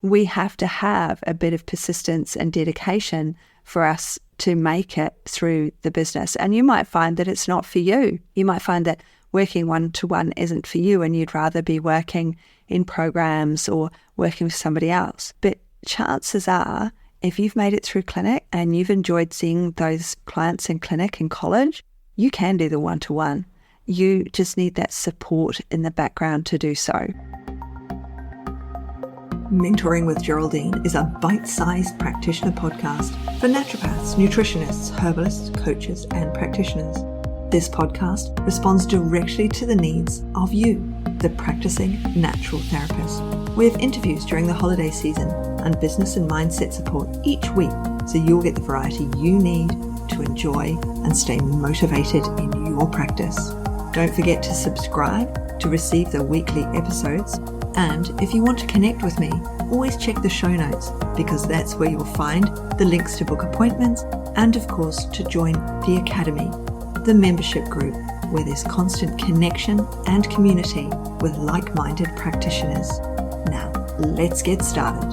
We have to have a bit of persistence and dedication for us to make it through the business. And you might find that it's not for you. You might find that working one-to-one isn't for you and you'd rather be working in programs or working with somebody else. But chances are, if you've made it through clinic and you've enjoyed seeing those clients in clinic in college, you can do the one-to-one. You just need that support in the background to do so. Mentoring with Geraldine is a bite-sized practitioner podcast for naturopaths, nutritionists, herbalists, coaches, and practitioners. This podcast responds directly to the needs of you, the practicing natural therapist. We have interviews during the holiday season and business and mindset support each week, so you'll get the variety you need to enjoy and stay motivated in your practice. Don't forget to subscribe to receive the weekly episodes. And if you want to connect with me, always check the show notes because that's where you'll find the links to book appointments and, of course, to join the Academy, the membership group where there's constant connection and community with like-minded practitioners. Now, let's get started.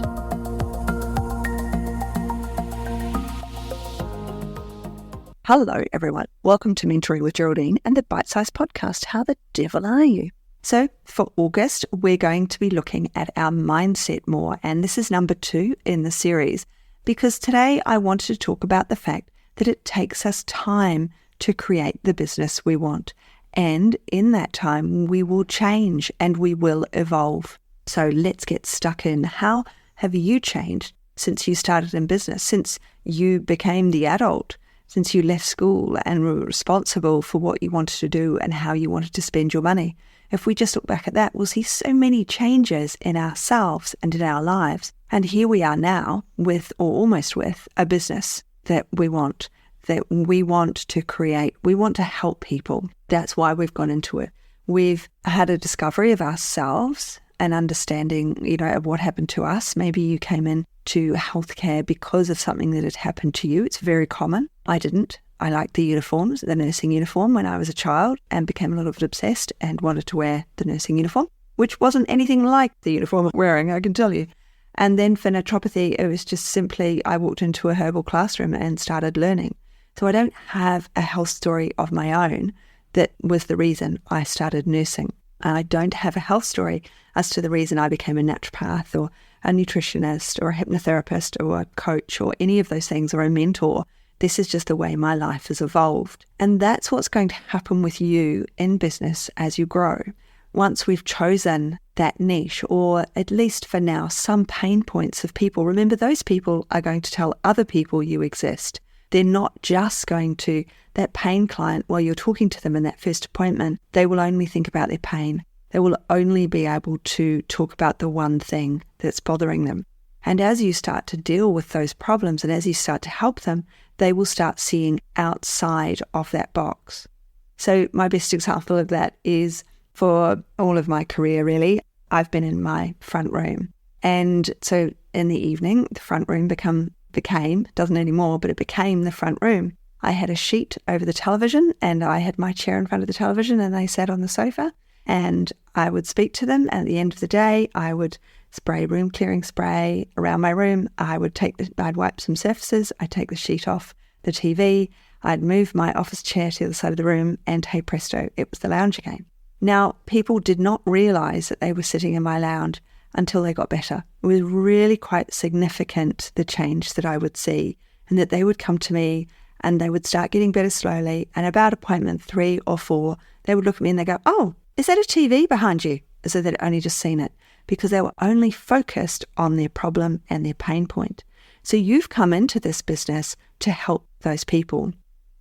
Hello, everyone. Welcome to Mentoring with Geraldine and the Bite Size Podcast. How the devil are you? So for August, we're going to be looking at our mindset more, and this is number 2 in the series, because today I wanted to talk about the fact that it takes us time to create the business we want. And in that time, we will change and we will evolve. So let's get stuck in. How have you changed since you started in business, since you became the adult, since you left school and were responsible for what you wanted to do and how you wanted to spend your money? If we just look back at that, we'll see so many changes in ourselves and in our lives. And here we are now with, or almost with, a business that we want to create. We want to help people. That's why we've gone into it. We've had a discovery of ourselves and understanding, of what happened to us. Maybe you came into healthcare because of something that had happened to you. It's very common. I didn't. I liked the uniforms, the nursing uniform when I was a child, and became a little bit obsessed and wanted to wear the nursing uniform, which wasn't anything like the uniform I'm wearing, I can tell you. And then for naturopathy, it was just simply I walked into a herbal classroom and started learning. So I don't have a health story of my own that was the reason I started nursing. And I don't have a health story as to the reason I became a naturopath or a nutritionist or a hypnotherapist or a coach or any of those things, or a mentor. This is just the way my life has evolved. And that's what's going to happen with you in business as you grow. Once we've chosen that niche, or at least for now, some pain points of people, remember those people are going to tell other people you exist. They're not just going to, that pain client, while you're talking to them in that first appointment, they will only think about their pain. They will only be able to talk about the one thing that's bothering them. And as you start to deal with those problems and as you start to help them, they will start seeing outside of that box. So my best example of that is for all of my career, really, I've been in my front room. And so in the evening, the front room doesn't anymore, but it became the front room. I had a sheet over the television and I had my chair in front of the television and they sat on the sofa and I would speak to them. At the end of the day, I would spray room clearing spray around my room. I'd wipe some surfaces. I'd take the sheet off the TV. I'd move my office chair to the other side of the room and hey presto, it was the lounge again. Now, people did not realize that they were sitting in my lounge until they got better. It was really quite significant, the change that I would see, and that they would come to me and they would start getting better slowly. And about appointment 3 or 4, they would look at me and they go, "Oh, is that a TV behind you?" As though they'd only just seen it, because they were only focused on their problem and their pain point. So you've come into this business to help those people.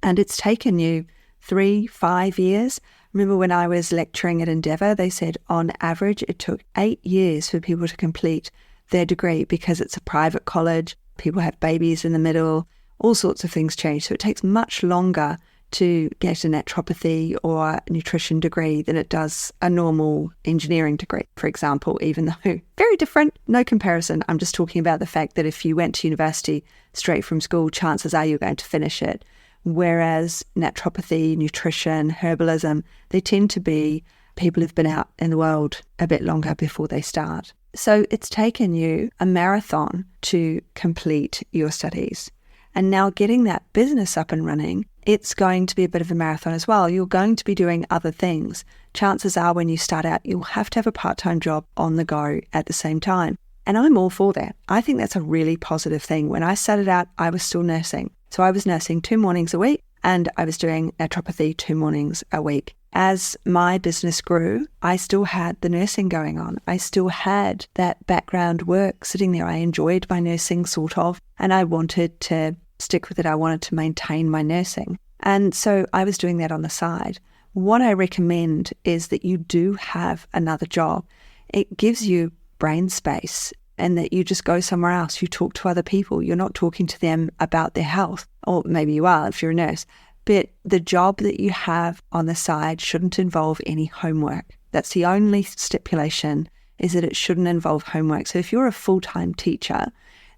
And it's taken you 3-5 years. Remember when I was lecturing at Endeavour, they said on average it took 8 years for people to complete their degree because it's a private college, people have babies in the middle, all sorts of things change. So it takes much longer to get a naturopathy or nutrition degree than it does a normal engineering degree, for example, even though very different, no comparison. I'm just talking about the fact that if you went to university straight from school, chances are you're going to finish it. Whereas naturopathy, nutrition, herbalism, they tend to be people who've been out in the world a bit longer before they start. So it's taken you a marathon to complete your studies. And now getting that business up and running, it's going to be a bit of a marathon as well. You're going to be doing other things. Chances are when you start out, you'll have to have a part-time job on the go at the same time. And I'm all for that. I think that's a really positive thing. When I started out, I was still nursing. So I was nursing 2 mornings a week and I was doing naturopathy 2 mornings a week. As my business grew, I still had the nursing going on. I still had that background work sitting there. I enjoyed my nursing sort of, and I wanted to stick with it. I wanted to maintain my nursing. And so I was doing that on the side. What I recommend is that you do have another job. It gives you brain space and that you just go somewhere else. You talk to other people. You're not talking to them about their health, or maybe you are if you're a nurse. But the job that you have on the side shouldn't involve any homework. That's the only stipulation, is that it shouldn't involve homework. So if you're a full-time teacher,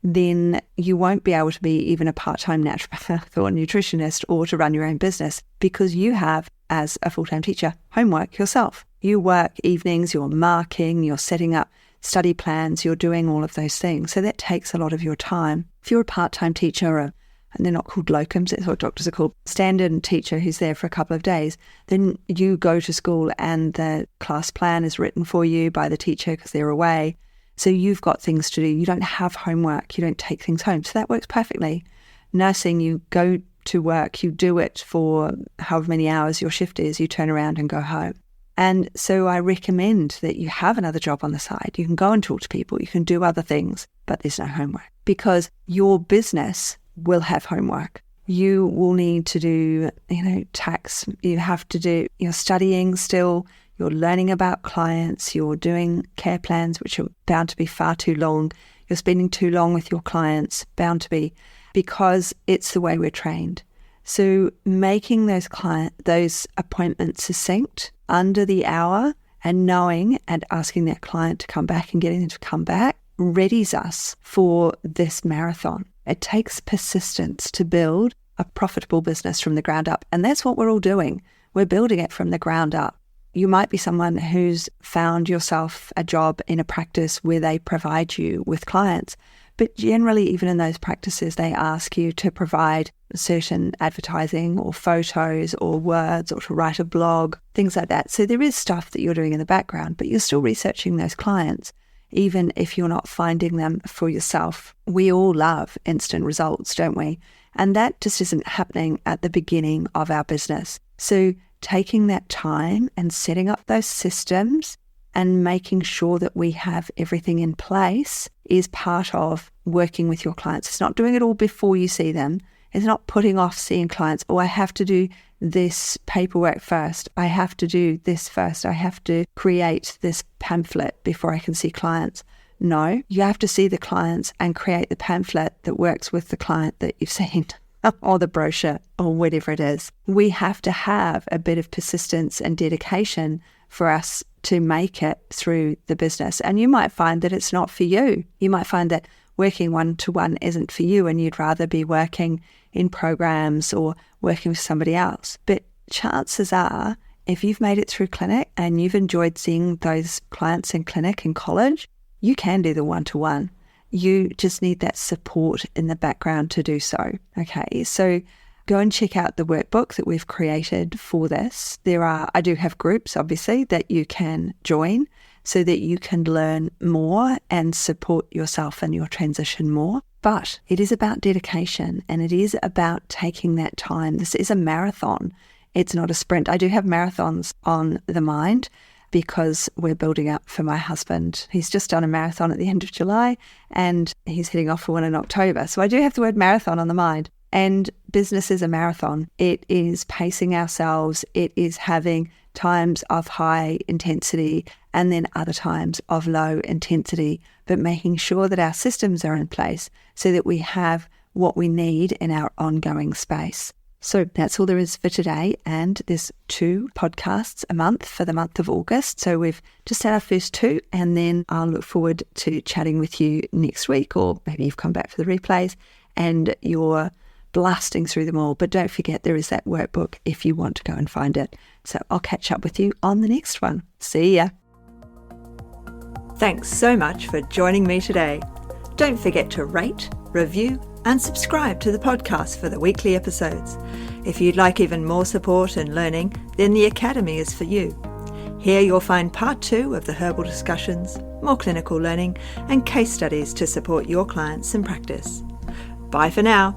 then you won't be able to be even a part-time naturopath or nutritionist or to run your own business, because you have, as a full-time teacher, homework yourself. You work evenings, you're marking, you're setting up study plans, you're doing all of those things. So that takes a lot of your time. If you're a part-time teacher, and they're not called locums, that's what doctors are called, standard teacher who's there for a couple of days, then you go to school and the class plan is written for you by the teacher because they're away. So you've got things to do. You don't have homework. You don't take things home. So that works perfectly. Nursing, you go to work, you do it for however many hours your shift is, you turn around and go home. And so I recommend that you have another job on the side. You can go and talk to people. You can do other things, but there's no homework, because your business will have homework. You will need to do, tax. You have to do, you're studying still, you're learning about clients, you're doing care plans, which are bound to be far too long. You're spending too long with your clients, bound to be, because it's the way we're trained. So making those appointments succinct under the hour and knowing and asking that client to come back and getting them to come back readies us for this marathon. It takes persistence to build a profitable business from the ground up. And that's what we're all doing. We're building it from the ground up. You might be someone who's found yourself a job in a practice where they provide you with clients. But generally, even in those practices, they ask you to provide certain advertising or photos or words or to write a blog, things like that. So there is stuff that you're doing in the background, but you're still researching those clients, even if you're not finding them for yourself. We all love instant results, don't we? And that just isn't happening at the beginning of our business. So taking that time and setting up those systems and making sure that we have everything in place is part of working with your clients. It's not doing it all before you see them. It's not putting off seeing clients. Oh, I have to do this paperwork first. I have to do this first. I have to create this pamphlet before I can see clients. No, you have to see the clients and create the pamphlet that works with the client that you've seen or the brochure or whatever it is. We have to have a bit of persistence and dedication for us to make it through the business. And you might find that it's not for you. You might find that working one-to-one isn't for you and you'd rather be working in programs or working with somebody else. But chances are, if you've made it through clinic and you've enjoyed seeing those clients in clinic and college, you can do the one-to-one. You just need that support in the background to do so. Okay, so go and check out the workbook that we've created for this. I do have groups, obviously, that you can join so that you can learn more and support yourself and your transition more. But it is about dedication and it is about taking that time. This is a marathon. It's not a sprint. I do have marathons on the mind because we're building up for my husband. He's just done a marathon at the end of July and he's heading off for one in October. So I do have the word marathon on the mind. And business is a marathon. It is pacing ourselves. It is having times of high intensity and then other times of low intensity, but making sure that our systems are in place so that we have what we need in our ongoing space. So that's all there is for today. And there's 2 podcasts a month for the month of August. So we've just had our first 2 and then I'll look forward to chatting with you next week, or maybe you've come back for the replays and you're blasting through them all. But don't forget, there is that workbook if you want to go and find it. So I'll catch up with you on the next one. See ya. Thanks so much for joining me today. Don't forget to rate, review, and subscribe to the podcast for the weekly episodes. If you'd like even more support and learning, then the Academy is for you. Here you'll find part 2 of the herbal discussions, more clinical learning, and case studies to support your clients in practice. Bye for now.